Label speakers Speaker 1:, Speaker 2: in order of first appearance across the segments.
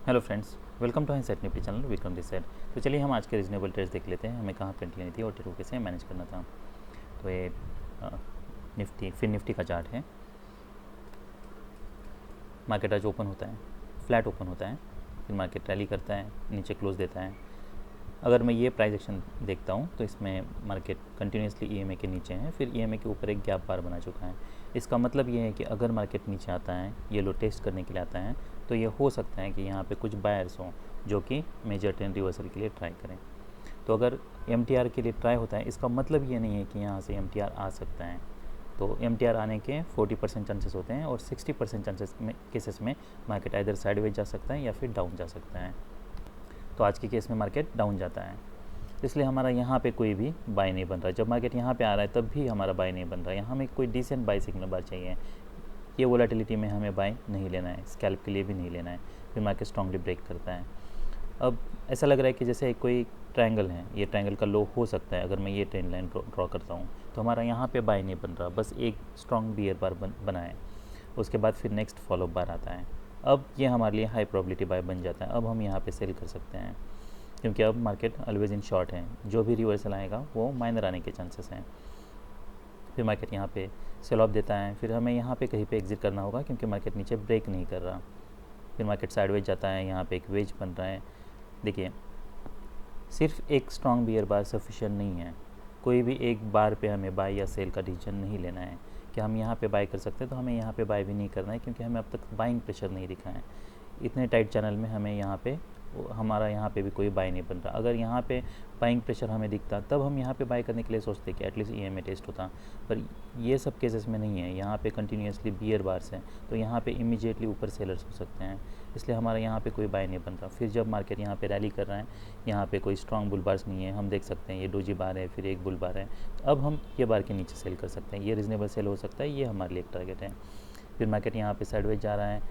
Speaker 1: Hello friends, welcome to high set nifty channel Vikram this side. तो चलिए हम आज के रीजनेबल ट्रेड्स देख लेते हैं, हमें कहाँ पे एंट्री लेनी थी और ट्रेड को कैसे मैनेज करना था। तो ये निफ्टी का चार्ट है। मार्केट आज ओपन होता है, फ्लैट ओपन होता है, फिर मार्केट रैली करता है, नीचे क्लोज देता है। अगर मैं ये प्राइस एक्शन देखता हूँ तो इसमें मार्केट कंटिन्यूसली ईएमए के नीचे है, फिर ईएमए के ऊपर एक गैप बार बना चुका है। इसका मतलब ये है कि अगर मार्केट नीचे आता है, ये लो टेस्ट करने के लिए आता है, तो ये हो सकता है कि यहाँ पे कुछ बायर्स हों जो कि मेजर ट्रेंड रिवर्सल के लिए ट्राई करें। तो अगर एमटीआर के लिए ट्राई होता है, इसका मतलब ये नहीं है कि यहाँ से एमटीआर आ सकता है। तो एमटीआर आने के 40% चांसेस होते हैं और 60% चांसेस में केसेस में मार्केट इधर साइडवेज जा सकता है या फिर डाउन जा सकता है। तो आज के केस में मार्केट डाउन जाता है, इसलिए हमारा यहाँ पे कोई भी बाय नहीं बन रहा। जब मार्केट यहाँ पे आ रहा है तब भी हमारा बाय नहीं बन रहा है। यहाँ हमें कोई डिसेंट बाय सिग्नल बार चाहिए। ये वोलेटिलिटी में हमें बाय नहीं लेना है, स्कैल्प के लिए भी नहीं लेना है। फिर मार्केट स्ट्रांगली ब्रेक करता है। अब ऐसा लग रहा है कि जैसे कोई ट्रायंगल है, ये ट्रायंगल का लो हो सकता है। अगर मैं ये ट्रेंड लाइन ड्रॉ करता हूँ तो हमारा यहाँ पे बाय नहीं बन रहा, बस एक स्ट्रॉन्ग बियर बार बना है। उसके बाद फिर नेक्स्ट फॉलो बार आता है। अब ये हमारे लिए हाई प्रोबेबिलिटी बाय बन जाता है। अब हम यहाँ पे सेल कर सकते हैं, क्योंकि अब मार्केट ऑलवेज इन शॉर्ट है। जो भी रिवर्सल आएगा वो माइनर आने के चांसेस हैं। फिर मार्केट यहाँ पे सेल ऑफ देता है, फिर हमें यहाँ पे कहीं पे एग्जिट करना होगा, क्योंकि मार्केट नीचे ब्रेक नहीं कर रहा। फिर मार्केट साइडवेज जाता है, यहाँ पे एक वेज बन रहा है। देखिए, सिर्फ एक स्ट्रॉन्ग बियर बार सफिशिएंट नहीं है। कोई भी एक बार पे हमें बाय या सेल का डिसीजन नहीं लेना है कि हम यहाँ पे बाय कर सकते हैं, तो हमें यहाँ पे बाय भी नहीं करना है, क्योंकि हमें अब तक बाइंग प्रेशर नहीं दिखा है। इतने टाइट चैनल में हमें यहाँ पे हमारा यहाँ पे भी कोई बाय नहीं बन रहा। अगर यहाँ पे बाइंग प्रेशर हमें दिखता तब हम यहाँ पे बाय करने के लिए सोचते कि एटलीस्ट ईएमए टेस्ट होता, पर ये सब केसेस में नहीं है। यहाँ पे कंटिन्यूसली बियर बार्स हैं, तो यहाँ पे इमीडिएटली ऊपर सेलर्स हो सकते हैं, इसलिए हमारा यहाँ पे कोई बाय नहीं बन रहा। फिर जब मार्केट यहाँ पे रैली कर रहा है, यहाँ पे कोई स्ट्रॉन्ग बुल बार्स नहीं है, हम देख सकते हैं ये डोजी बार है, फिर एक बुल बार है। अब हम ये बार के नीचे सेल कर सकते हैं, ये रीजनेबल सेल हो सकता है, ये हमारे लिए एक टारगेट है। फिर मार्केट यहाँ पे साइडवेज जा रहा है,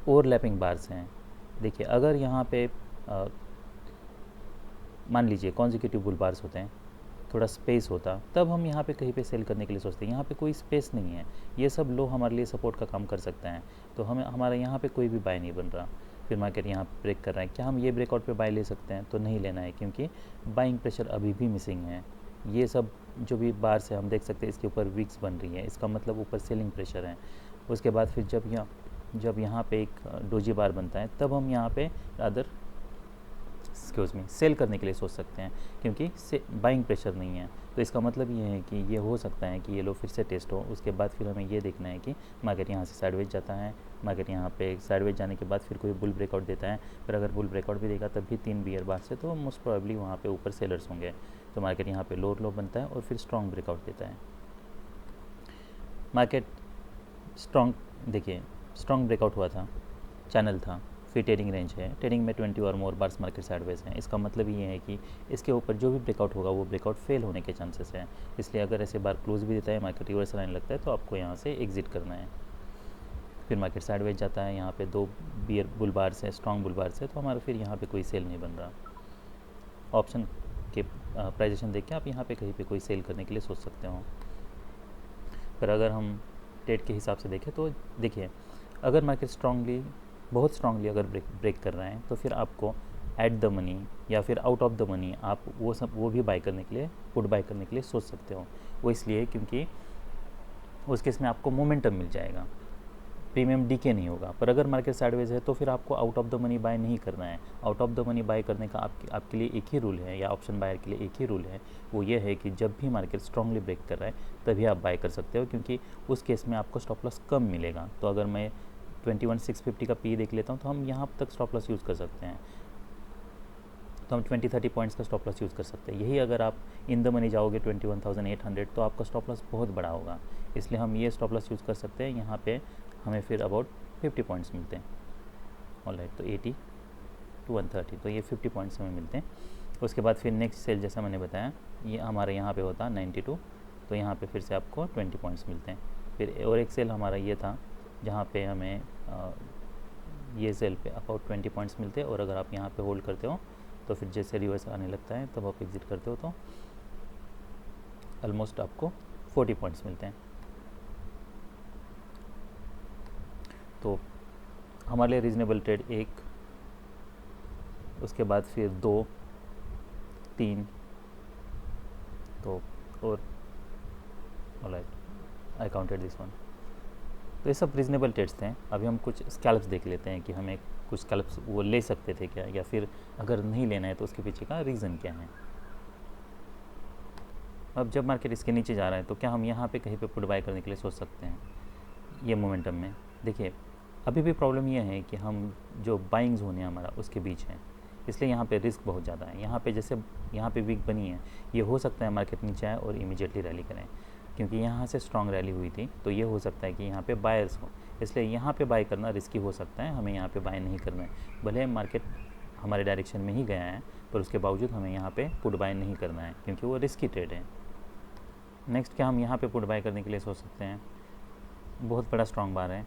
Speaker 1: ओवरलैपिंग बार्स हैं। देखिए, अगर यहाँ पे मान लीजिए कॉन्जिक्यूटिव बुल बार्स होते हैं, थोड़ा स्पेस होता, तब हम यहाँ पे कहीं पे सेल करने के लिए सोचते हैं। यहाँ पे कोई स्पेस नहीं है, ये सब लो हमारे लिए सपोर्ट का काम कर सकते हैं, तो हमें हमारा यहाँ पे कोई भी बाय नहीं बन रहा। फिर मार्केट यहाँ ब्रेक कर रहा है, क्या हम ये ब्रेकआउट पे बाय ले सकते हैं? तो नहीं लेना है, क्योंकि बाइंग प्रेशर अभी भी मिसिंग है। ये सब जो भी बार से हम देख सकते हैं, इसके ऊपर विक्स बन रही है, इसका मतलब ऊपर सेलिंग प्रेशर है। उसके बाद फिर जब यहाँ पे एक डोजी बार बनता है, तब हम यहाँ पे अदर सेल करने के लिए सोच सकते हैं, क्योंकि बाइंग प्रेशर नहीं है। तो इसका मतलब ये है कि ये हो सकता है कि ये लो फिर से टेस्ट हो। उसके बाद फिर हमें ये देखना है कि मार्केट यहाँ से साइडवेज जाता है, मार्केट यहाँ पे साइडवेज जाने के बाद फिर कोई बुल ब्रेकआउट देता है। फिर अगर बुल ब्रेकआउट भी देगा तब भी 3 बियर बार से, तो मोस्ट प्रोबेबली वहाँ पे ऊपर सेलर्स होंगे। तो मार्केट यहाँ पे लोअर लो बनता है और फिर स्ट्रॉन्ग ब्रेकआउट देता है। मार्केट देखिए स्ट्रॉन्ग ब्रेकआउट हुआ था, चैनल था, फिर ट्रेडिंग रेंज है, ट्रेडिंग में 20 और मोर बार्स मार्केट साइडवेज हैं। इसका मतलब ये है कि इसके ऊपर जो भी ब्रेकआउट होगा वो ब्रेकआउट फेल होने के चांसेस हैं। इसलिए अगर ऐसे बार क्लोज भी देता है, मार्केट रिवर्सल आने लगता है, तो आपको यहाँ से एग्जिट करना है। फिर मार्केट साइडवेज जाता है, यहाँ पे 2 बियर बुल बार्स है, स्ट्रॉन्ग बुल बार्स है, तो हमारा फिर यहाँ पे कोई सेल नहीं बन रहा। ऑप्शन के प्राइजेशन देख के आप यहाँ पे कहीं पे कोई सेल करने के लिए सोच सकते हो। पर अगर हम ट्रेड के हिसाब से देखें तो देखिए, अगर मार्केट बहुत स्ट्रांगली अगर ब्रेक कर रहे हैं, तो फिर आपको एट द मनी या फिर आउट ऑफ द मनी आप वो भी बाय करने के लिए, पुट बाय करने के लिए सोच सकते हो। वो इसलिए क्योंकि उस केस में आपको मोमेंटम मिल जाएगा, प्रीमियम डीके नहीं होगा। पर अगर मार्केट साइडवेज है तो फिर आपको out of the money by नहीं करना है। Out of the money by करने का आपके लिए एक ही रूल है, या ऑप्शन बायर के लिए एक ही रूल है, वो ये है कि जब भी मार्केट स्ट्रांगली ब्रेक कर रहा है तभी आप बाय कर सकते हो, क्योंकि उस केस में आपको स्टॉप लॉस कम मिलेगा। तो अगर मैं 21,650 का पी देख लेता हूँ, तो हम यहाँ तक स्टॉप लॉस यूज़ कर सकते हैं। तो हम 20-30 पॉइंट्स का स्टॉप लॉस यूज़ कर सकते हैं। यही अगर आप इन द मनी जाओगे 21,800, तो आपका स्टॉप लॉस बहुत बड़ा होगा। इसलिए हम ये स्टॉप लॉस यूज़ कर सकते हैं। यहाँ पे हमें फिर अबाउट 50 पॉइंट्स मिलते हैं। ऑलराइट, तो 80 to 130, तो ये 50 पॉइंट्स हमें मिलते हैं। उसके बाद फिर नेक्स्ट सेल जैसा मैंने बताया, ये हमारे यहाँ पे होता है 92, तो यहाँ पे फिर से आपको 20 पॉइंट्स मिलते हैं। फिर और एक सेल हमारा ये था जहाँ पे हमें ये सेल पे अबाउट 20 पॉइंट्स मिलते हैं, और अगर आप यहाँ पे होल्ड करते हो तो फिर जैसे रिवर्स आने लगता है तब आप एग्जिट करते हो, तो ऑलमोस्ट आपको 40 पॉइंट्स मिलते हैं। तो हमारे लिए रीज़नेबल ट्रेड एक उसके बाद फिर 2, 3, तो और alright I counted this one. तो ये सब रीजनेबल ट्रेड्स थे। अभी हम कुछ स्कैल्प्स देख लेते हैं कि हमें कुछ स्कैल्प्स वो ले सकते थे क्या, या फिर अगर नहीं लेना है तो उसके पीछे का रीज़न क्या है। अब जब मार्केट इसके नीचे जा रहा है तो क्या हम यहाँ पे कहीं पे पुट बाय करने के लिए सोच सकते हैं ये मोमेंटम में? देखिए अभी भी प्रॉब्लम ये है कि हम जो बाइंग्स होने हमारा उसके बीच हैं, इसलिए यहाँ पे रिस्क बहुत ज़्यादा है। यहाँ पे जैसे यहाँ पे वीक बनी है, ये हो सकता है मार्केट नीचे आए और इमीडिएटली रैली करें, क्योंकि यहाँ से स्ट्रॉन्ग रैली हुई थी, तो ये हो सकता है कि यहाँ पे बायर्स हो, इसलिए यहाँ पे बाय करना रिस्की हो सकता है। हमें यहाँ पे बाय नहीं करना है, भले मार्केट हमारे डायरेक्शन में ही गया है, पर उसके बावजूद हमें यहाँ पे पुट बाय नहीं करना है, क्योंकि वो रिस्की ट्रेड है। नेक्स्ट क्या हम यहाँ पे पुट बाय करने के लिए सोच सकते हैं? बहुत बड़ा स्ट्रॉन्ग बार है,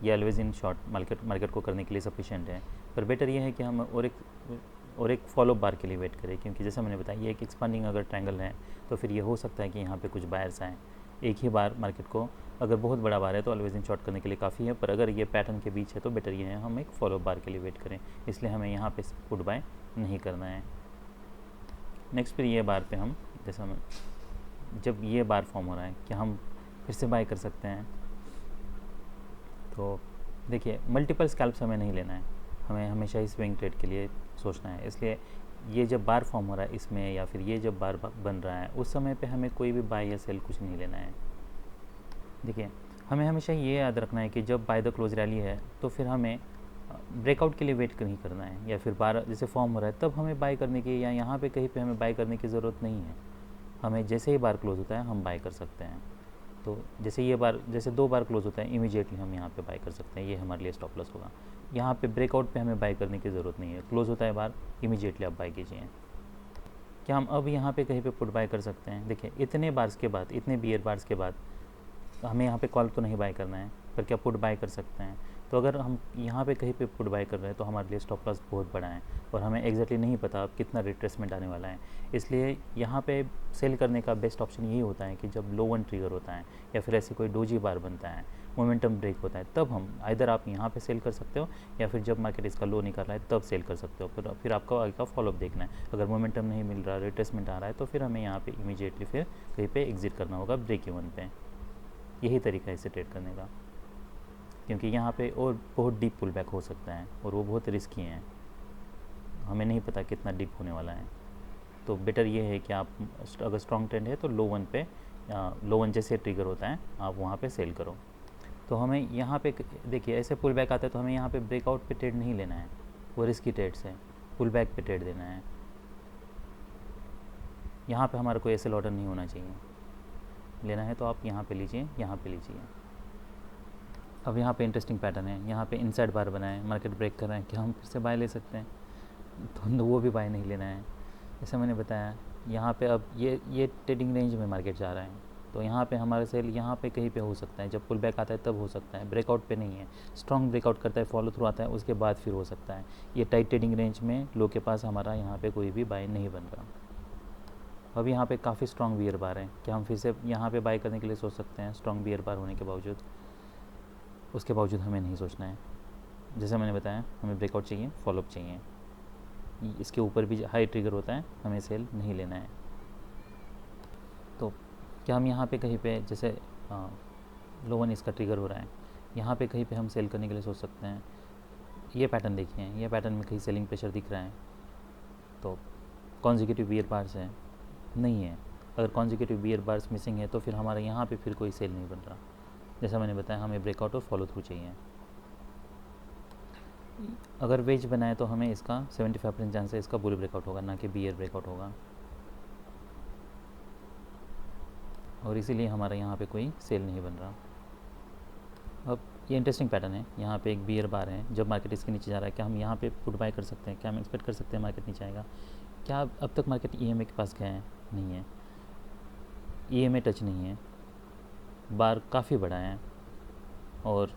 Speaker 1: ये ऑलवेज इन शॉर्ट मार्केट को करने के लिए सफिशिएंट है, पर बेटर ये है कि हम और एक फॉलो बार के लिए वेट करें, क्योंकि जैसा मैंने बताया ये एक एक्सपांडिंग अगर ट्रायंगल है तो फिर ये हो सकता है कि यहाँ पे कुछ बायर्स आएँ। एक ही बार मार्केट को अगर बहुत बड़ा बार है तो ऑलवेज इन शॉर्ट करने के लिए काफ़ी है, पर अगर ये पैटर्न के बीच है तो बेटर ये है हम एक फॉलो बार के लिए वेट करें, इसलिए हमें यहाँ पे पुट बाय नहीं करना है। नेक्स्ट फिर ये बार पे हम जैसा जब ये बार फॉर्म हो रहा है कि हम फिर से बाय कर सकते हैं। तो देखिए मल्टीपल स्कैल्प्स हमें नहीं लेना है, हमें हमेशा ही स्विंग ट्रेड के लिए सोचना है। इसलिए ये जब बार फॉर्म हो रहा है इसमें, या फिर ये जब बार बन रहा है, उस समय पे हमें कोई भी बाय या सेल कुछ नहीं लेना है। देखिए हमें हमेशा ये याद रखना है कि जब बाय द क्लोज रैली है तो फिर हमें ब्रेकआउट के लिए वेट नहीं करना है, या फिर बार जैसे फॉर्म हो रहा है तब हमें बाय करने की, या यहाँ पे कहीं पे हमें बाय करने की ज़रूरत नहीं है। हमें जैसे ही बार क्लोज होता है हम बाय कर सकते हैं। तो जैसे ये बार जैसे 2 बार क्लोज होता है इमीडिएटली हम यहाँ पे बाय कर सकते हैं, ये हमारे लिए स्टॉप लॉस होगा। यहाँ पे ब्रेकआउट पे हमें बाय करने की ज़रूरत नहीं है, क्लोज होता है बार इमीडिएटली आप बाय कीजिए। क्या हम अब यहाँ पे कहीं पे पुट बाय कर सकते हैं? देखिए इतने बार्स के बाद, इतने बियर बार्स के बाद हमें यहाँ पे कॉल तो नहीं बाय करना है, पर क्या पुट बाय कर सकते हैं? तो अगर हम यहाँ पे कहीं पे पुट बाय कर रहे हैं तो हमारे लिए स्टॉप लॉस बहुत बड़ा है, और हमें एग्जैक्टली नहीं पता अब कितना रिट्रेसमेंट आने वाला है। इसलिए यहाँ पे सेल करने का बेस्ट ऑप्शन यही होता है कि जब लो वन ट्रिगर होता है, या फिर ऐसी कोई डोजी बार बनता है, मोमेंटम ब्रेक होता है, तब हम आइदर आप यहाँ पे सेल कर सकते हो, या फिर जब मार्केट इसका लो निकल रहा है तब सेल कर सकते हो। फिर आपको आगे का फॉलोअप देखना है। अगर मोमेंटम नहीं मिल रहा, रिट्रेसमेंट आ रहा है, तो फिर हमें यहाँ पे इमीडिएटली फिर कहीं पे एग्जिट करना होगा ब्रेक इवन पे। यही तरीका है इसे ट्रेड करने का, क्योंकि यहाँ पे और बहुत डीप पुल बैक हो सकता है और वो बहुत रिस्की हैं, हमें नहीं पता कितना डीप होने वाला है। तो बेटर ये है कि आप अगर स्ट्रॉन्ग ट्रेंड है तो लो वन जैसे ट्रिगर होता है आप वहाँ पे सेल करो। तो हमें यहाँ पे देखिए ऐसे पुल बैक आता है तो हमें यहाँ पे ब्रेकआउट पे ट्रेड नहीं लेना है, वो रिस्की ट्रेड्स है, पुल बैक पे ट्रेड देना है। यहाँ पे हमारा कोई ऐसे ऑर्डर नहीं होना चाहिए, लेना है तो आप यहाँ पे लीजिए, यहाँ पे लीजिए। अब यहाँ पे इंटरेस्टिंग पैटर्न है, यहाँ पे इनसाइड बार बना है, मार्केट ब्रेक कर रहा है, क्या हम फिर से बाय ले सकते हैं? तो वो भी बाय नहीं लेना है। जैसे मैंने बताया यहाँ पे अब ये ट्रेडिंग रेंज में मार्केट जा रहा है, तो यहाँ पे हमारा सेल यहाँ पे कहीं पे हो सकता है, जब पुल बैक आता है तब हो सकता है, ब्रेकआउट पे नहीं है। स्ट्रॉन्ग ब्रेकआउट करता है, फॉलो थ्रू आता है, उसके बाद फिर हो सकता है। ये टाइट ट्रेडिंग रेंज में लो के पास हमारा यहाँ पे कोई भी बाय नहीं बन रहा। अब यहाँ पे काफ़ी स्ट्रॉन्ग बियर बार है, क्या हम फिर से यहाँ पे बाय करने के लिए सोच सकते हैं? स्ट्रॉन्ग बियर बार होने के बावजूद, उसके बावजूद हमें नहीं सोचना है। जैसे मैंने बताया हमें ब्रेकआउट चाहिए, फॉलोअप चाहिए, इसके ऊपर भी हाई ट्रिगर होता है, हमें सेल नहीं लेना है। तो क्या हम यहाँ पे कहीं पे जैसे लो वन इसका ट्रिगर हो रहा है, यहाँ पे कहीं पे हम सेल करने के लिए सोच सकते हैं? ये पैटर्न देखिए, ये पैटर्न में कहीं सेलिंग प्रेशर दिख रहा है, तो कॉन्जिक्यूटिव बियर बार्स है नहीं है। अगर कॉन्जिक्यूटिव बियर बार्स मिसिंग है तो फिर हमारे यहाँ पे फिर कोई सेल नहीं बन रहा। जैसा मैंने बताया हमें ब्रेकआउट और फॉलो थ्रू चाहिए। अगर वेज बनाए तो हमें इसका 75% चांस है इसका बुल ब्रेकआउट होगा, ना कि बियर ब्रेकआउट होगा, और इसीलिए हमारा यहाँ पे कोई सेल नहीं बन रहा। अब ये इंटरेस्टिंग पैटर्न है, यहाँ पे एक बियर बार है, जब मार्केट इसके नीचे जा रहा है, क्या हम यहाँ पे पुट बाय कर सकते हैं? क्या हम एक्सपेक्ट कर सकते हैं मार्केट नीचे आएगा? क्या अब तक मार्केट EMA के पास गया है? नहीं है, EMA टच नहीं है, बार काफ़ी बड़ा है, और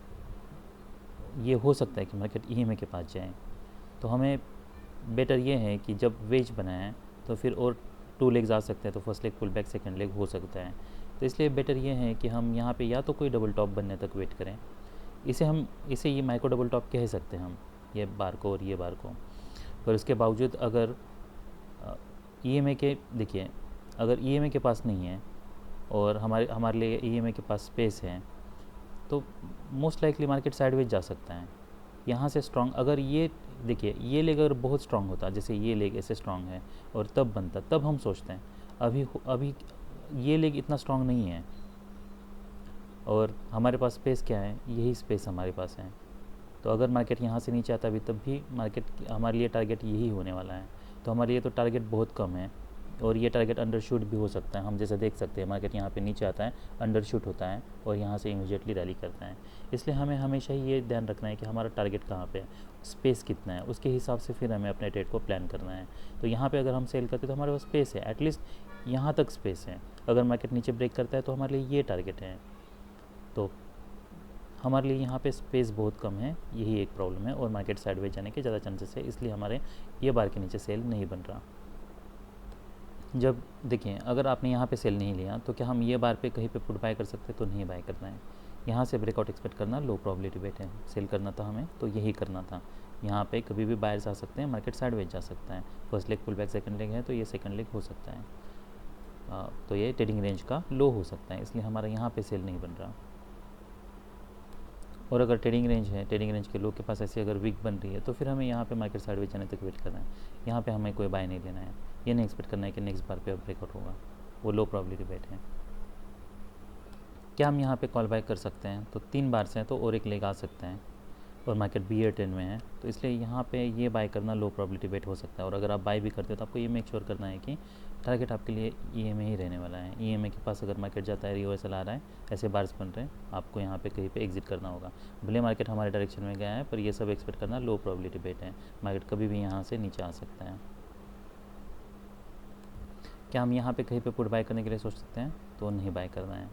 Speaker 1: ये हो सकता है कि मार्केट EMA के पास जाए। तो हमें बेटर ये है कि जब वेज बनाए तो फिर और 2 लेग्स आ सकते हैं, तो first leg pull back, second leg हो सकता है। तो इसलिए बेटर ये है कि हम यहाँ पे या तो कोई डबल टॉप बनने तक वेट करें, इसे ये माइक्रो डबल टॉप कह सकते हैं हम, ये बार को और ये बार को। पर उसके बावजूद अगर EMA के देखिए, अगर EMA के पास नहीं है और हमारे लिए EMA के पास स्पेस है, तो मोस्ट लाइकली मार्केट साइडवेज जा सकता है। यहाँ से स्ट्रॉन्ग, अगर ये देखिए ये लेग अगर बहुत स्ट्रॉन्ग होता, जैसे ये लेग ऐसे स्ट्रॉन्ग है और तब बनता, तब हम सोचते हैं। अभी ये लेग इतना स्ट्रॉन्ग नहीं है और हमारे पास स्पेस क्या है, यही स्पेस हमारे पास है। तो अगर मार्केट यहाँ से नीचे आता भी, तब भी मार्केट हमारे लिए टारगेट यही होने वाला है। तो हमारे लिए तो टारगेट बहुत कम है और ये टारगेट अंडरशूट भी हो सकता है। हम जैसे देख सकते हैं मार्केट यहाँ पे नीचे आता है, अंडरशूट होता है और यहाँ से इमीडिएटली रैली करता है। इसलिए हमें हमेशा ही ये ध्यान रखना है कि हमारा टारगेट कहाँ पे है, स्पेस कितना है, उसके हिसाब से फिर हमें अपने ट्रेड को प्लान करना है। तो यहाँ पे अगर हम सेल करते हैं तो हमारे पास स्पेस है, एटलीस्ट यहाँ तक स्पेस है। अगर मार्केट नीचे ब्रेक करता है तो हमारे लिए ये टारगेट है। तो हमारे लिए यहाँ पे स्पेस बहुत कम है, यही एक प्रॉब्लम है और मार्केट साइडवेज जाने के ज़्यादा चांसेस है। इसलिए हमारे ये बार के नीचे सेल नहीं बन रहा। जब देखिए अगर आपने यहाँ पे सेल नहीं लिया तो क्या हम ये बार पे कहीं पे पुट बाय कर सकते हैं? तो नहीं बाय करना है। यहाँ से ब्रेकआउट एक्सपेक्ट करना लो प्रोबेबिलिटी बेट है, सेल करना था हमें तो यही करना था। यहाँ पे कभी भी बायर्स आ सकते हैं, मार्केट साइडवेज जा सकता है। First leg pull back, second leg है तो ये सेकंड लेग हो सकता है। तो ये ट्रेडिंग रेंज का लो हो सकता है, इसलिए हमारा यहाँ पे सेल नहीं बन रहा। और अगर ट्रेडिंग रेंज है, ट्रेडिंग रेंज के लो के पास ऐसी अगर वीक बन रही है तो फिर हमें यहाँ पे मार्केट साइडवेज जाने तक वेट करना है। यहाँ पे हमें कोई बाय नहीं लेना है, ये नहीं एक्सपेक्ट करना है कि नेक्स्ट बार पे अब ब्रेकआउट होगा, वो लो प्रोबेबिलिटी बेट है। क्या हम यहाँ पे कॉल बाय कर सकते हैं? तो 3 बार से हैं तो और एक लेग आ सकते हैं और मार्केट बियर ट्रेंड में है, तो इसलिए यहाँ पे ये बाय करना लो प्रोबेबिलिटी बेट हो सकता है। और अगर आप बाय भी करते हो तो आपको ये मेक श्योर करना है कि टारगेट आपके लिए EMA ही रहने वाला है। EMA के पास अगर मार्केट जाता है, रिवर्सल आ रहा है, ऐसे बार्स बन रहे हैं, आपको यहाँ पे कहीं पे एग्जिट करना होगा। भले मार्केट हमारे डायरेक्शन में गया है, पर ये सब एक्सपेक्ट करना लो प्रोबेबिलिटी बेट है। मार्केट कभी भी यहाँ से नीचे आ सकता है। क्या हम यहाँ पे कहीं पे पुट बाय करने के लिए सोच सकते हैं? तो नहीं बाय करना है।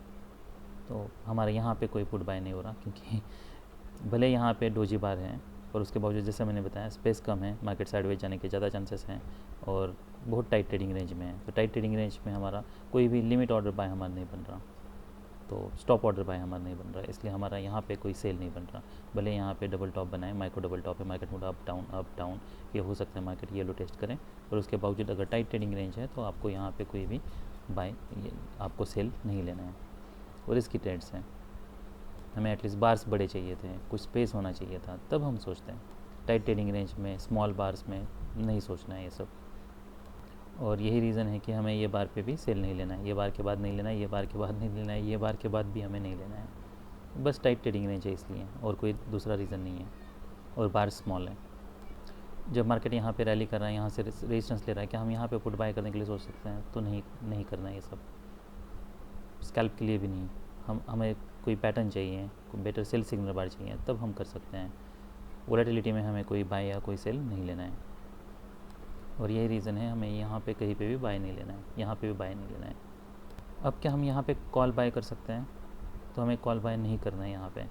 Speaker 1: तो हमारे यहाँ पे कोई पुट बाय नहीं हो रहा, क्योंकि भले यहाँ पे डोजी बार है और उसके बावजूद जैसे मैंने बताया स्पेस कम है, मार्केट साइडवेज जाने के ज़्यादा चांसेस हैं और बहुत टाइट ट्रेडिंग रेंज में है। तो टाइट ट्रेडिंग रेंज में हमारा कोई भी लिमिट ऑर्डर बाय हमारा नहीं बन रहा, तो स्टॉप ऑर्डर बाय हमारा नहीं बन रहा, इसलिए हमारा यहाँ पे कोई सेल नहीं बन रहा। भले यहाँ पे डबल टॉप बनाए, माइक्रो डबल टॉप है, मार्केट मूड अप डाउन, ये हो सकता है मार्केट येलो टेस्ट करें, और उसके बावजूद अगर टाइट ट्रेडिंग रेंज है तो आपको यहाँ पे कोई भी बाय, आपको सेल नहीं लेना है। और इसकी ट्रेड्स हैं, हमें एटलीस्ट बार्स बड़े चाहिए थे, कुछ स्पेस होना चाहिए था, तब हम सोचते हैं। टाइट ट्रेडिंग रेंज में, स्मॉल बार्स में नहीं सोचना है ये सब। और यही रीज़न है कि हमें ये बार पे भी सेल नहीं लेना है, ये बार के बाद नहीं लेना है, ये बार के बाद नहीं लेना है, ये बार के बाद भी हमें नहीं लेना है। बस टाइट ट्रेडिंग रेंज है इसलिए, और कोई दूसरा रीज़न नहीं है। और बार स्मॉल है। जब मार्केट यहाँ पे रैली कर रहा है, यहाँ से रेजिस्टेंस ले रहा है, क्या हम यहाँ पे पुट बाय करने के लिए सोच सकते हैं? तो नहीं करना है ये सब, स्कैल्प के लिए भी नहीं। हमें कोई पैटर्न चाहिए, कोई बेटर सेल सिग्नल बार चाहिए, तब हम कर सकते हैं। वोलेटिलिटी में हमें कोई बाय या कोई सेल नहीं लेना है, और यही रीज़न है हमें यहाँ पे कहीं पे भी बाय नहीं लेना है, यहाँ पे भी बाय नहीं लेना है। अब क्या हम यहाँ पे कॉल बाय कर सकते हैं? तो हमें कॉल बाय नहीं करना है यहाँ पे।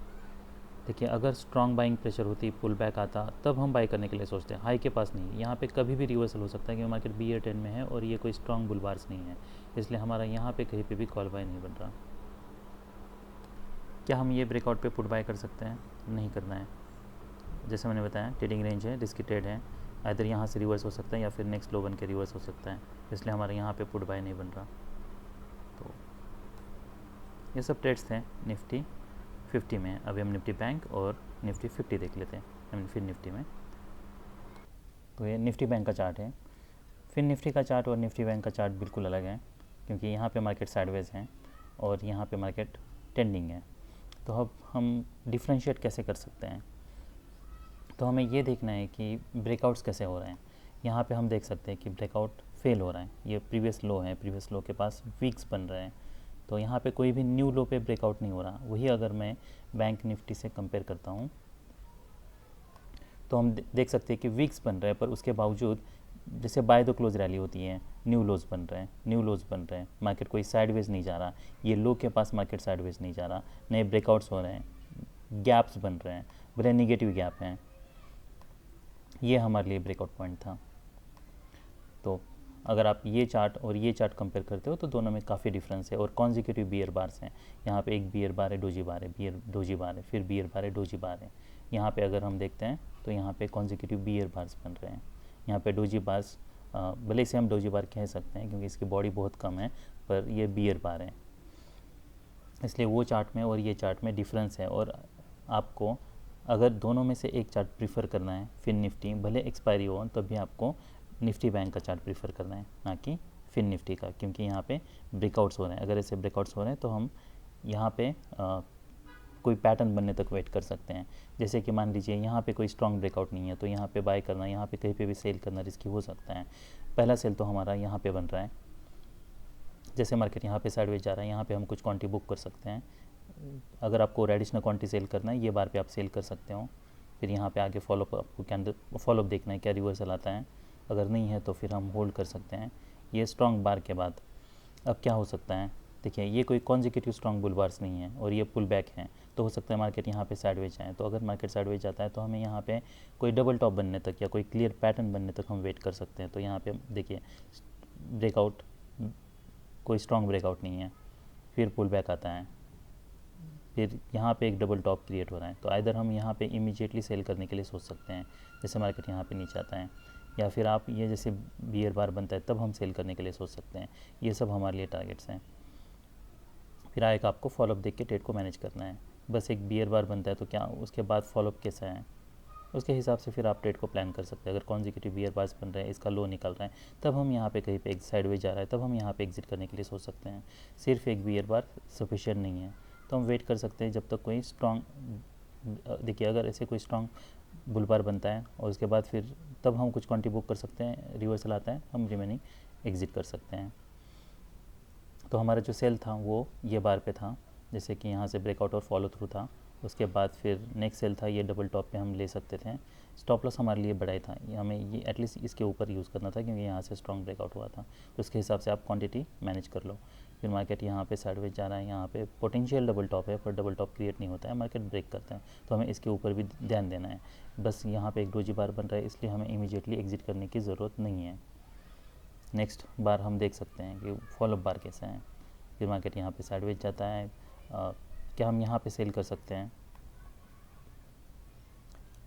Speaker 1: देखिए अगर स्ट्रॉन्ग बाइंग प्रेशर होती, पुल बैक आता, तब हम बाय करने के लिए सोचते हैं, हाई के पास नहीं। यहाँ पे कभी भी रिवर्सल हो सकता है क्योंकि मार्केट बियर ट्रेंड में है और ये कोई स्ट्रॉन्ग बुल बार्स नहीं है, इसलिए हमारा यहाँ पे कहीं पे भी कॉल बाय नहीं बन रहा। क्या हम ये ब्रेकआउट पे पुट बाय कर सकते हैं? नहीं करना है। जैसे मैंने बताया ट्रेडिंग रेंज है, रिस्की ट्रेड है, इधर यहाँ से रिवर्स हो सकता है या फिर नेक्स्ट लो बन के रिवर्स हो सकता है, इसलिए हमारे यहाँ पे पुट बाय नहीं बन रहा। तो ये सब ट्रेड्स थे निफ्टी 50 में। अभी हम निफ्टी बैंक और निफ्टी 50 देख लेते हैं फिर निफ्टी में। तो ये निफ्टी बैंक का चार्ट है। फिर निफ्टी का चार्ट और निफ्टी बैंक का चार्ट बिल्कुल अलग है, क्योंकि यहाँ पे मार्केट साइडवेज है और यहाँ पे मार्केट ट्रेंडिंग है। तो अब हम डिफ्रेंशिएट कैसे कर सकते हैं? तो हमें ये देखना है कि ब्रेकआउट्स कैसे हो रहे हैं। यहाँ पे हम देख सकते हैं कि ब्रेकआउट फेल हो रहा है, ये प्रीवियस लो है, प्रीवियस लो के पास वीक्स बन रहे हैं, तो यहाँ पे कोई भी न्यू लो पे ब्रेकआउट नहीं हो रहा। वही अगर मैं बैंक निफ्टी से कंपेयर करता हूँ तो हम देख सकते हैं कि वीक्स बन रहे हैं, पर उसके बावजूद जैसे बाय द क्लोज रैली होती है, न्यू लोज बन रहे हैं, मार्केट कोई साइडवेज नहीं जा रहा, ये लो के पास मार्केट साइडवेज नहीं जा रहा, नए ब्रेकआउट्स हो रहे हैं, गैप्स बन रहे हैं, भले निगेटिव गैप हैं। ये हमारे लिए ब्रेकआउट पॉइंट था। तो अगर आप ये चार्ट और ये चार्ट कंपेयर करते हो तो दोनों में काफ़ी डिफरेंस है, और कॉन्जिक्यूटिव बियर बार्स हैं। यहाँ पे एक बियर बार है, डोजी बार है, बियर डोजी बार है, फिर बियर बार है, डोजी बार है। यहाँ पे अगर हम देखते हैं तो यहाँ पे कॉन्जिक्यूटिव बियर बार्स बन रहे हैं। यहाँ पे डोजी बार्स, भले इसे हम डोजी बार कह सकते हैं क्योंकि इसकी बॉडी बहुत कम है, पर ये बियर बार है, इसलिए वो चार्ट में और ये चार्ट में डिफरेंस है। और आपको अगर दोनों में से एक चार्ट प्रीफर करना है, फिन निफ्टी भले एक्सपायरी हो तब भी आपको निफ्टी बैंक का चार्ट प्रीफर करना है, ना कि फिन निफ्टी का, क्योंकि यहाँ पे ब्रेकआउट्स हो रहे हैं। अगर ऐसे ब्रेकआउट्स हो रहे हैं तो हम यहाँ पे कोई पैटर्न बनने तक वेट कर सकते हैं। जैसे कि मान लीजिए यहाँ पे कोई स्ट्रॉन्ग ब्रेकआउट नहीं है तो यहाँ पे बाय करना, यहाँ पे कहीं पे भी सेल करना रिस्की हो सकता है। पहला सेल तो हमारा यहाँ पे बन रहा है, जैसे मार्केट यहाँ पे साइडवेज जा रहा है, यहाँ पे हम कुछ क्वांटिटी बुक कर सकते हैं। अगर आपको एडिशनल क्वांटिटी सेल करना है ये बार पे आप सेल कर सकते हो। फिर यहाँ पे आगे फॉलोअप, आपको कैंडल फॉलोअप देखना है क्या रिवर्सल आता है, अगर नहीं है तो फिर हम होल्ड कर सकते हैं। ये स्ट्रॉन्ग बार के बाद अब क्या हो सकता है, देखिए ये कोई कॉन्जिक्यूटिव स्ट्रॉन्ग बुल बार्स नहीं है और ये पुल बैक है, तो हो सकता है मार्केट यहाँ पे साइडवेज आए। तो अगर मार्केट साइडवेज जाता है तो हमें यहाँ पे कोई डबल टॉप बनने तक या कोई क्लियर पैटर्न बनने तक हम वेट कर सकते हैं। तो यहाँ पे देखिए ब्रेकआउट, कोई स्ट्रॉन्ग ब्रेकआउट नहीं है, फिर पुल बैक आता है, फिर यहाँ पे एक डबल टॉप क्रिएट हो रहा है। तो आइदर हम यहाँ पे इमीडिएटली सेल करने के लिए सोच सकते हैं जैसे मार्केट यहाँ पे नीचे आता है, या फिर आप ये जैसे बियर बार बनता है तब हम सेल करने के लिए सोच सकते हैं। ये सब हमारे लिए टारगेट्स हैं। फिर आएगा आपको फॉलोअप देख के ट्रेड को मैनेज करना है। बस एक बियर बार बनता है तो क्या उसके बाद फॉलोअप कैसा है उसके हिसाब से फिर आप ट्रेड को प्लान कर सकते हैं। अगर कॉन्जिक्यूटिव बियर बार्स बन रहे हैं, इसका लो निकल रहा है, तब हम यहाँ पे कहीं पे एक साइडवेज जा रहा है, तब हम यहाँ पे एग्जिट करने के लिए सोच सकते हैं। सिर्फ एक बियर बार सफिशिएंट नहीं है, तो हम वेट कर सकते हैं जब तक कोई स्ट्रॉन्ग, देखिए अगर ऐसे कोई स्ट्रॉन्ग बुल बार बनता है और उसके बाद फिर तब हम कुछ क्वांटिटी बुक कर सकते हैं, रिवर्सल आता है हम रिमेनिंग एग्जिट कर सकते हैं। तो हमारा जो सेल था वो ये बार पे था, जैसे कि यहाँ से ब्रेकआउट और फॉलो थ्रू था। उसके बाद फिर नेक्स्ट सेल था, ये डबल टॉप पे हम ले सकते थे। स्टॉप लॉस हमारे लिए बड़ा ही था, हमें ये एटलीस्ट इसके ऊपर यूज़ करना था क्योंकि यहाँ से स्ट्रॉन्ग ब्रेकआउट हुआ था। तो उसके हिसाब से आप क्वांटिटी मैनेज कर लो। फिर मार्केट यहाँ पे साइडवेज जा रहा है, यहाँ पे पोटेंशियल डबल टॉप है पर डबल टॉप क्रिएट नहीं होता है, मार्केट ब्रेक करता है, तो हमें इसके ऊपर भी ध्यान देना है। बस यहाँ पे एक डोजी बार बन रहा है इसलिए हमें इमीडिएटली एग्जिट करने की ज़रूरत नहीं है। नेक्स्ट बार हम देख सकते हैं कि फॉलोअप बार कैसा है। फिर मार्केट यहाँ पे साइडवेज जाता है, क्या हम यहाँ पे सेल कर सकते हैं?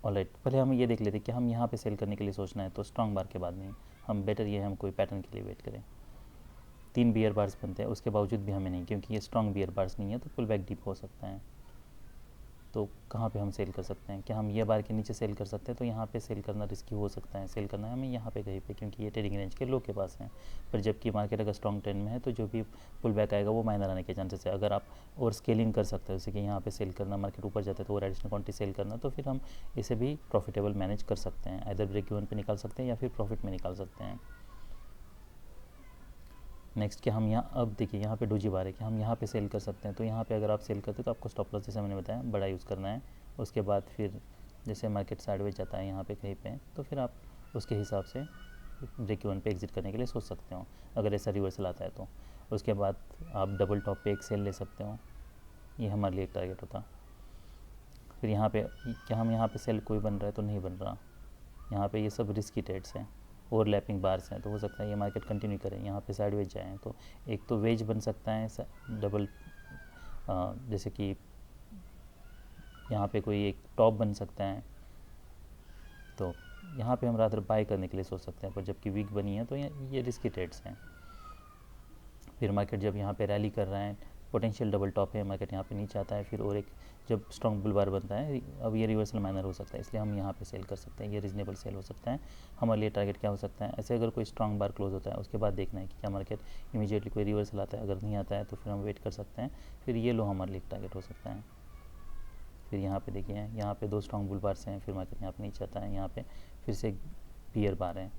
Speaker 1: ऑलराइट, पहले हम ये देख लेते हैं कि हम यहाँ पे सेल करने के लिए सोचना है तो स्ट्रॉन्ग बार के बाद नहीं, हम बेटर ये हम कोई पैटर्न के लिए वेट करें। 3 बियर बार्स बनते हैं उसके बावजूद भी हमें नहीं, क्योंकि ये स्ट्रॉन्ग बियर बार्स नहीं है तो पुल बैक डीप हो सकता है। तो कहाँ पे हम सेल कर सकते हैं? क्या हम ये बार के नीचे सेल कर सकते हैं? तो यहाँ पे सेल करना रिस्की हो सकता है। सेल करना है हमें यहाँ पे कहीं पे, क्योंकि ये ट्रेडिंग रेंज के लो के पास है। पर जबकि मार्केट अगर स्ट्रॉन्ग ट्रेंड में है तो जो भी पुल बैक आएगा वो माइनर आने के चांसेस है। अगर आप और स्केलिंग कर सकते हो, जैसे कि यहाँ पे सेल करना, मार्केट ऊपर जाता है तो और एडिशनल क्वांटिटी सेल करना, तो फिर हम इसे भी प्रॉफिटेबल मैनेज कर सकते हैं। आइदर ब्रेक इवन पे निकाल सकते हैं या फिर प्रॉफिट में निकाल सकते हैं। नेक्स्ट कि हम यहाँ, अब देखिए यहाँ पे डोजी बार है कि हम यहाँ पे सेल कर सकते हैं। तो यहाँ पे अगर आप सेल करते हैं तो आपको स्टॉप लॉस जैसे मैंने बताया बड़ा यूज़ करना है। उसके बाद फिर जैसे मार्केट साइडवेज जाता है यहाँ पे कहीं पे, तो फिर आप उसके हिसाब से ब्रेक इवन पे एग्जिट करने के लिए सोच सकते हो अगर ऐसा रिवर्सल आता है तो। उसके बाद आप डबल टॉप पे एक सेल ले सकते हो, ये हमारे लिए एक टारगेट होता। फिर यहाँ पे क्या हम यहाँ पे सेल कोई बन रहा है तो नहीं बन रहा, यहाँ पे ये सब रिस्की ट्रेड्स हैं, ओवरलैपिंग बार्स हैं, तो हो सकता है ये मार्केट कंटिन्यू करें, यहाँ पे साइडवेज जाएँ तो एक तो वेज बन सकता है डबल, जैसे कि यहाँ पे कोई एक टॉप बन सकता है, तो यहाँ पे हम रादर बाय करने के लिए सोच सकते हैं। पर जबकि वीक बनी है तो ये रिस्की ट्रेड्स हैं। फिर मार्केट जब यहाँ पे रैली कर रहा है, पोटेंशियल डबल टॉप है, मार्केट यहाँ पे नीचे आता है, फिर और एक जब स्ट्रॉन्ग बुल बार बनता है, अब ये रिवर्सल माइनर हो सकता है, इसलिए हम यहाँ पे सेल कर सकते हैं। ये रीजनेबल सेल हो सकता है। हमारे लिए टारगेट क्या हो सकता है? ऐसे अगर कोई स्ट्रॉन्ग बार क्लोज होता है उसके बाद देखना है कि क्या मार्केट इमीडिएटली कोई रिवर्सल आता है, अगर नहीं आता है तो फिर हम वेट कर सकते हैं। फिर ये लो हमारे लिए टारगेट हो सकता है। फिर यहाँ पे देखिए यहाँ पे 2 स्ट्रॉन्ग बुल बार्स हैं, फिर मार्केट यहाँ पे नीचे आता है, यहाँ पे फिर से एक बियर बार है,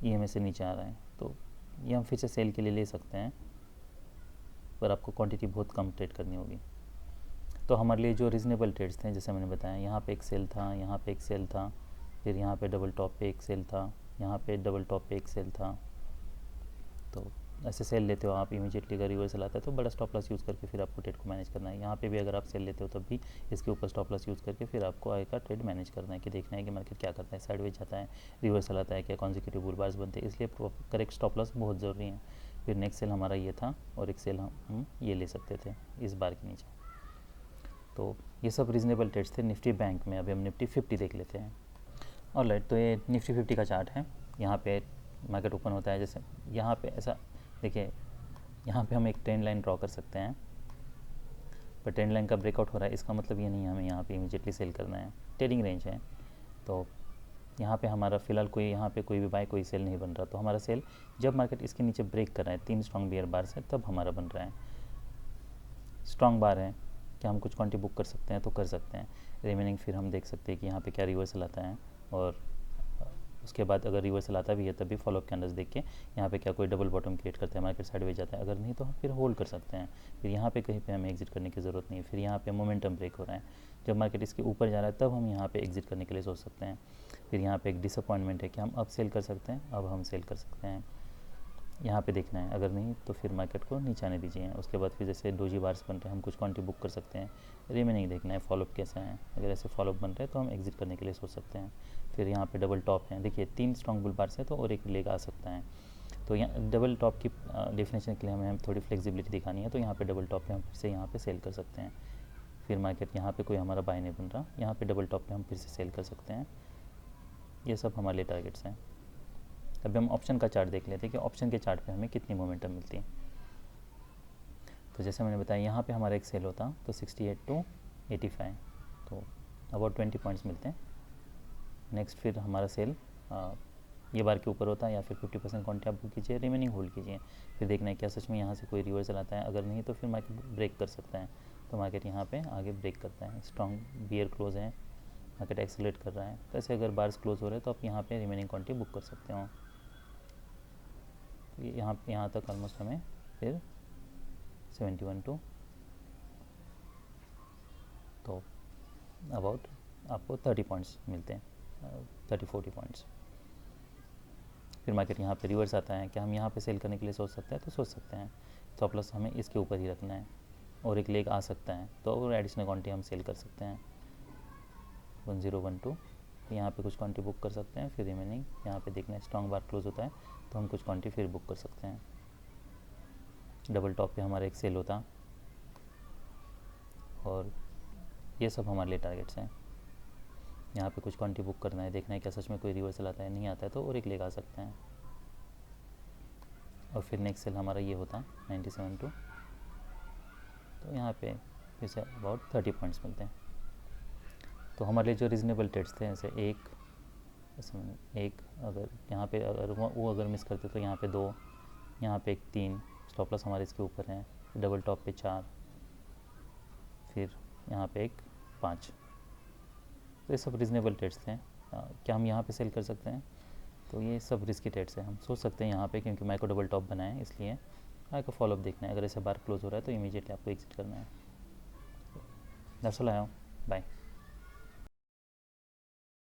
Speaker 1: EMA से नीचे आ रहा है, तो ये हम फिर से सेल के लिए ले सकते हैं, पर आपको क्वांटिटी बहुत कम ट्रेड करनी होगी। तो हमारे लिए जो रीज़नेबल ट्रेड्स थे जैसे मैंने बताया, यहाँ पे एक सेल था, यहाँ पे एक सेल था, फिर यहाँ पे डबल टॉप पे एक सेल था, यहाँ पे डबल टॉप पे एक सेल था। तो ऐसे सेल लेते हो आप, इमीडिएटली अगर रिवर्सल आता है तो बड़ा स्टॉप लॉस यूज़ करके फिर आपको ट्रेड को मैनेज करना है। यहाँ पे भी अगर आप सेल लेते हो तब भी इसके ऊपर स्टॉप लॉस यूज़ करके फिर आपको आगे का ट्रेड मैनेज करना है कि देखना है कि मार्केट क्या करता है, साइडवेज आता है, रिवर्सल आता है, क्या कॉन्जिक्यूटिव बुल बार्स बनते हैं, इसलिए करेक्ट स्टॉप लॉस बहुत ज़रूरी है। फिर नेक्स्ट सेल हमारा ये था और एक सेल हम ये ले सकते थे इस बार के नीचे। तो ये सब रीज़नेबल ट्रेड्स थे निफ्टी बैंक में। अभी हम निफ्टी 50 देख लेते हैं। ऑलराइट, तो ये निफ्टी 50 का चार्ट है। यहाँ पे मार्केट ओपन होता है, जैसे यहाँ पे ऐसा देखिए, यहाँ पे हम एक ट्रेंड लाइन ड्रॉ कर सकते हैं, पर ट्रेंड लाइन का ब्रेकआउट हो रहा है, इसका मतलब ये नहीं है हमें यहाँ पे इमीडिएटली सेल करना है। ट्रेडिंग रेंज है, तो यहाँ पे हमारा फ़िलहाल कोई यहाँ पे कोई भी बाय कोई सेल नहीं बन रहा, तो हमारा सेल जब मार्केट इसके नीचे ब्रेक कर रहा है 3 स्ट्रॉन्ग बियर बार से, तब हमारा बन रहा है। स्ट्रॉन्ग बार है, क्या हम कुछ क्वांटिटी बुक कर सकते हैं तो कर सकते हैं। रिमेनिंग फिर हम देख सकते हैं कि यहाँ पे क्या रिवर्सल आता है, और उसके बाद अगर रिवर्सल आता भी है तब भी फॉलोअप कैंडल्स देख के यहाँ पे क्या कोई डबल बॉटम क्रिएट करता है, मार्केट साइडवेज जाता है, अगर नहीं तो हम फिर होल्ड कर सकते हैं। फिर यहाँ पे कहीं पे हमें एग्जिट करने की ज़रूरत नहीं है। फिर यहाँ पे मोमेंटम ब्रेक हो रहा है, जब मार्केट इसके ऊपर जा रहा है तब हम यहाँ पे एग्जिट करने के लिए सोच सकते हैं। फिर यहाँ पे एक डिसअपॉइंटमेंट है कि हम अब सेल कर सकते हैं, अब हम सेल कर सकते हैं, यहाँ पे देखना है। अगर नहीं तो फिर मार्केट को नीचे आने दीजिए। उसके बाद फिर जैसे डोजी बार्स बन रहे हैं, हम कुछ क्वांटिटी बुक कर सकते हैं। रिमेनिंग देखना है फॉलोअप कैसा है, अगर ऐसे फॉलोअप बन रहे हैं तो हम एग्जिट करने के लिए सोच सकते हैं। फिर यहाँ पे डबल टॉप है, देखिए 3 स्ट्रॉन्ग बुल बार्स है तो और एक लेग आ सकता है। तो यहाँ डबल टॉप की डेफिनेशन के लिए हमें थोड़ी फ्लेक्सिबिलिटी दिखानी है, तो यहाँ पे डबल टॉप पे हम फिर से यहाँ पे सेल कर सकते हैं। फिर मार्केट यहाँ पे कोई हमारा बाय नहीं बन रहा, यहाँ पे डबल टॉप पे हम फिर से सेल कर सकते हैं। ये सब हमारे लिए टारगेट्स हैं। अभी हम ऑप्शन का चार्ट देख लेते हैं कि ऑप्शन के चार्ट पे हमें कितनी मोमेंटम मिलती है। तो जैसे मैंने बताया, यहाँ पे हमारा एक सेल होता तो 68 टू 85, तो अबाउट 20 पॉइंट्स मिलते हैं। नेक्स्ट फिर हमारा सेल ये बार के ऊपर होता है, या फिर 50% क्वांटिटी आप बुक कीजिए, रिमेनिंग होल्ड कीजिए। फिर देखना है क्या सच में यहाँ से कोई रिवर्सल आता है, अगर नहीं तो फिर मार्केट ब्रेक कर सकता है। तो मार्केट यहाँ पे आगे ब्रेक करता है, स्ट्रॉन्ग बियर क्लोज है, मार्केट एक्सेलरेट कर रहा है, तो ऐसे अगर बार्स क्लोज हो रहे हैं तो आप यहाँ पे रिमेनिंग क्वांटिटी बुक कर सकते हो। यहाँ तक ऑलमोस्ट हमें फिर 71 टू, तो अबाउट आपको 30 पॉइंट्स मिलते हैं, 30-40 पॉइंट्स। फिर मार्केट यहाँ पे रिवर्स आता है, क्या हम यहाँ पे सेल करने के लिए सोच सकते हैं तो सोच सकते हैं। स्टॉप लॉस हमें इसके ऊपर ही रखना है, और एक लेग आ सकता है तो और एडिशनल क्वांटिटी हम सेल कर सकते हैं। 1012 यहाँ पे कुछ क्वांटिटी बुक कर सकते हैं। फिर रिमेनिंग यहाँ पे देखना है, स्ट्रॉन्ग बार क्लोज होता है तो हम कुछ क्वांटिटी फिर बुक कर सकते हैं। डबल टॉप पे हमारा एक सेल होता, और ये सब हमारे लिए टारगेट्स हैं। यहाँ पे कुछ क्वांटिटी बुक करना है, देखना है क्या सच में कोई रिवर्सल आता है, नहीं आता है तो और एक लेग आ सकता है। और फिर नेक्स्ट सेल हमारा ये होता 97 टू, तो यहाँ पे फिर से अबाउट 30 पॉइंट्स मिलते हैं। तो हमारे लिए जो रीज़नेबल ट्रेड्स थे, जैसे एक अगर यहाँ पे अगर वो अगर मिस करते तो यहाँ पे 2, यहाँ पे एक 3, स्टॉप लॉस हमारे इसके ऊपर है, डबल टॉप पे 4, फिर यहाँ पे एक 5। तो ये सब रीज़नेबल ट्रेड्स थे। क्या हम यहाँ पे सेल कर सकते हैं? तो ये सब रिस्की ट्रेड्स हैं, हम सोच सकते हैं यहाँ पे, क्योंकि माइक्रो डबल टॉप बना है, इसलिए आपको फॉलोअप देखना है। अगर ऐसे बार क्लोज हो रहा है तो इमीडिएटली आपको एग्जिट करना है। That's all I have, bye.